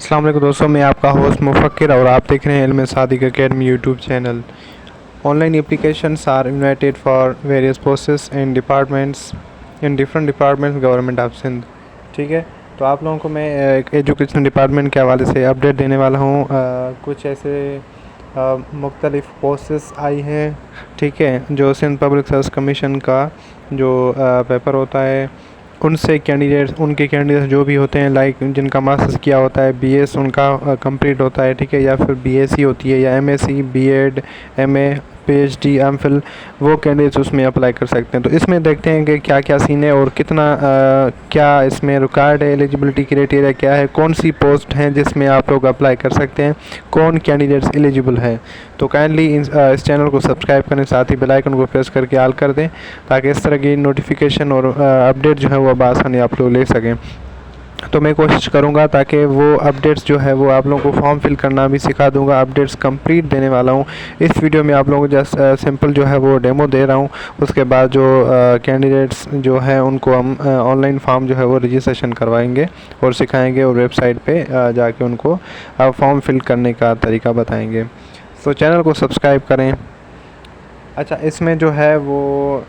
अस्सलाम वालेकुम दोस्तों, मैं आपका होस्ट मुफक्किर और आप देख रहे हैं Ilm Sadiq academy YouTube channel. Online applications are invited for various posts in departments in different departments government of Sindh. ठीक है, तो आप लोगों को मैं एक एजुकेशन डिपार्टमेंट के हवाले से अपडेट देने वाला हूँ। कुछ ऐसे मुख्तलिफ़ पोस्ट्स आई हैं, ठीक है, जो सिंध पब्लिक सर्विस कमीशन का जो पेपर होता है उनसे उनके कैंडिडेट्स जो भी होते हैं, लाइक जिनका मास्टर्स किया होता है, बीएस उनका कंप्लीट होता है, ठीक है, या फिर बीएससी होती है, या MSc, BEd, MA, PhD, MPhil, वो कैंडिडेट्स उसमें अप्लाई कर सकते हैं। तो इसमें देखते हैं कि क्या क्या सीन है और कितना क्या इसमें रिक्वायर्ड है, एलिजिबिलिटी क्राइटेरिया क्या है, कौन सी पोस्ट हैं जिसमें आप लोग अप्लाई कर सकते हैं, कौन कैंडिडेट्स एलिजिबल हैं। तो काइंडली इस चैनल को सब्सक्राइब करें, साथ ही बेल आइकन को प्रेस करके ऑल कर दें, ताकि इस तरह की नोटिफिकेशन और अपडेट जो है वो बआसानी आप लोग ले सकें। तो मैं कोशिश करूंगा ताकि वो अपडेट्स जो है वो आप लोगों को फॉर्म फिल करना भी सिखा दूंगा, अपडेट्स कंप्लीट देने वाला हूं। इस वीडियो में आप लोगों को जस्ट सिंपल जो है वो डेमो दे रहा हूं। उसके बाद जो कैंडिडेट्स जो है उनको हम ऑनलाइन फॉर्म जो है वो रजिस्ट्रेशन करवाएंगे और सिखाएंगे, और वेबसाइट पे जाके उनको फॉर्म फिल करने का तरीका बताएंगे। तो चैनल को सब्सक्राइब करें। अच्छा, इसमें जो है वो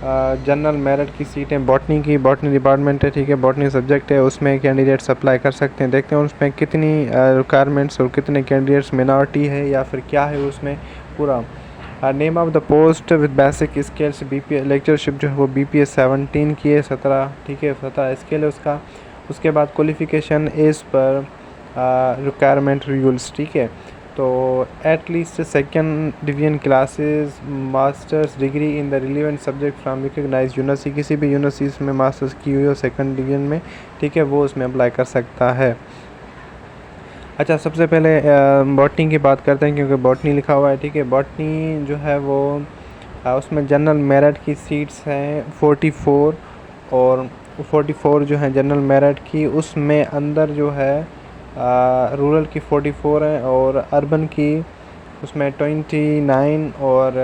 जनरल मेरिट की सीटें बॉटनी डिपार्टमेंट है, ठीक है, बॉटनी सब्जेक्ट है, उसमें कैंडिडेट्स अप्लाई कर सकते हैं। देखते हैं उसमें कितनी रिक्वायरमेंट्स और कितने कैंडिडेट्स मिनॉरिटी है या फिर क्या है उसमें पूरा। Name of the post with basic skills BPS lectureship जो है वो बीपीएस 17 की है, 17, ठीक है, 17 स्केल है उसका। उसके बाद qualification as per requirement rules, ठीक है, तो at least second division classes, masters degree in the relevant subject from recognise university, किसी भी यूनिवर्सिटी में मास्टर्स की हुई हो सेकेंड डिवीजन में, ठीक है, वो उसमें अप्लाई कर सकता है। अच्छा, सबसे पहले बॉटनी की बात करते हैं, क्योंकि बॉटनी लिखा हुआ है, ठीक है। बॉटनी जो है वो उसमें जनरल मेरिट की सीट्स हैं 44, और 44 जो है जनरल मेरिट की, उसमें अंदर जो है रूरल की 44 है और अर्बन की उसमें 29, और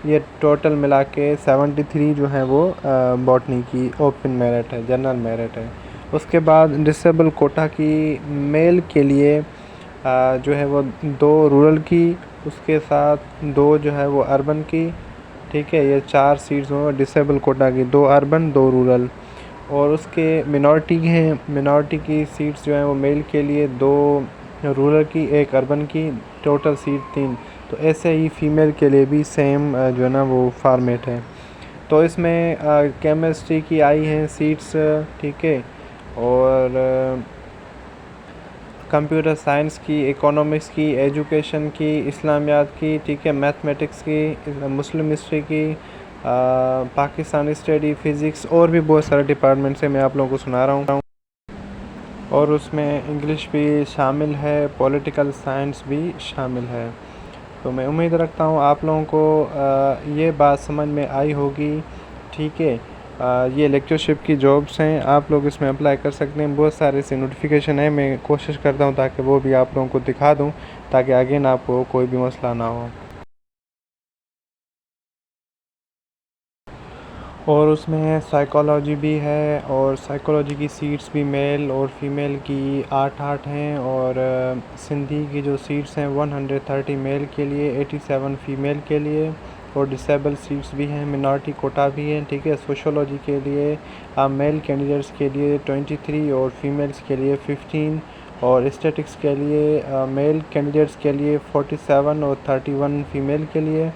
ये टोटल मिला के 73 जो है वो बॉटनी की ओपन मेरिट है, जनरल मेरिट है। उसके बाद डिसेबल कोटा की मेल के लिए जो है वो 2 रूरल की, उसके साथ 2 जो है वो अर्बन की, ठीक है, ये 4 सीट्स हों डिसेबल कोटा की, 2 अर्बन 2 रूरल। और उसके मिनॉरिटी की सीट्स जो हैं वो मेल के लिए 2 रूरल की, 1 अर्बन की, टोटल सीट 3। तो ऐसे ही फ़ीमेल के लिए भी सेम जो है ना वो फॉर्मेट है। तो इसमें केमिस्ट्री की आई हैं सीट्स, ठीक है, और कंप्यूटर साइंस की, इकोनॉमिक्स की, एजुकेशन की, इस्लामियात की, ठीक है, मैथमेटिक्स की, मुस्लिम हिस्ट्री की, पाकिस्तानी स्टडी, फ़िज़िक्स, और भी बहुत सारे डिपार्टमेंट से मैं आप लोगों को सुना रहा हूँ। और उसमें इंग्लिश भी शामिल है, पॉलिटिकल साइंस भी शामिल है। तो मैं उम्मीद रखता हूँ आप लोगों को ये बात समझ में आई होगी, ठीक है। ये लेक्चरशिप की जॉब्स हैं, आप लोग इसमें अप्लाई कर सकते हैं। बहुत सारे से नोटिफिकेशन है, मैं कोशिश करता हूँ ताकि वो भी आप लोगों को दिखा दूँ, ताकि आगे ना आपको कोई भी मसला ना हो। और उसमें साइकोलॉजी भी है, और साइकोलॉजी की सीट्स भी मेल और फीमेल की 8-8 हैं, और सिंधी की जो सीट्स हैं 130 मेल के लिए, 87 फ़ीमेल के लिए, और डिसेबल सीट्स भी हैं, मिनॉरिटी कोटा भी है, ठीक है। सोशोलॉजी के लिए मेल कैंडिडेट्स के लिए 23 और फीमेल्स के लिए 15, और स्टैटिक्स के लिए मेल कैंडिडेट्स के लिए 47 और 31 फ़ीमेल के लिए,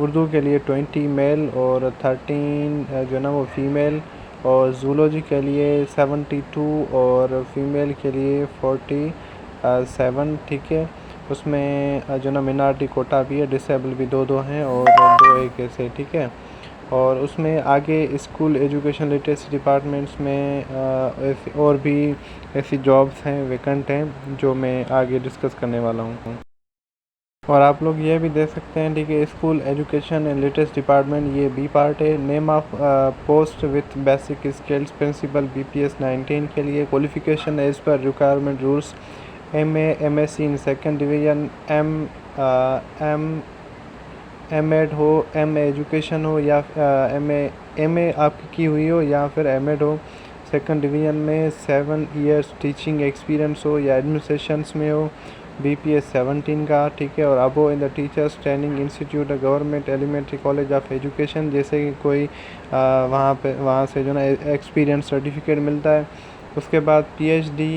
उर्दू के लिए 20 मेल और 13 जो है ना वो फ़ीमेल, और जूलॉजी के लिए 72 और फीमेल के लिए 47, ठीक है। उसमें जो ना मिनॉरिटी कोटा भी है, डिसेबल भी 2-2 हैं, और 2 एक ऐसे, ठीक है। और उसमें आगे स्कूल एजुकेशन लिटरेसी डिपार्टमेंट्स में ऐसी और भी ऐसी जॉब्स हैं, वैकेंट हैं, जो मैं आगे डिस्कस करने वाला हूँ। और आप लोग ये भी देख सकते हैं, ठीक है, school education and latest department, ये बी पार्ट है। Name of post with basic skills principal BPS 19 के लिए, qualification as per requirement rules, MA, MSc in second division, MEd हो, एम एजुकेशन हो, या एमए आपकी की हुई हो, या फिर एमएड हो, सेकंड डिवीज़न में 7 इयर्स टीचिंग एक्सपीरियंस हो या एडमिनिस्ट्रेशंस में हो, BPS 17 का, ठीक है। और अबो in the teachers training institute government elementary college of education, जैसे कि कोई वहाँ से जो ना एक्सपीरियंस सर्टिफिकेट मिलता है। उसके बाद PhD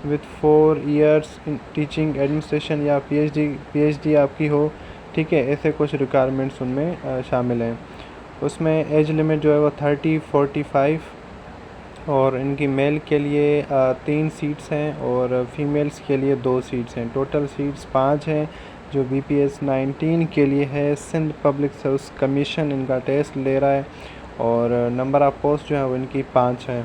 with 4 years in teaching administration या PhD आपकी हो, ठीक है। ऐसे कुछ रिक्वायरमेंट्स उनमें शामिल हैं। उसमें एज लिमिट जो है वो 30, 45, और इनकी मेल के लिए 3 सीट्स हैं और फीमेल्स के लिए 2 सीट्स हैं। टोटल सीट्स 5 हैं जो BPS 19 के लिए है। सिंध पब्लिक सर्विस कमीशन इनका टेस्ट ले रहा है और नंबर ऑफ़ पोस्ट जो है वो इनकी 5 है।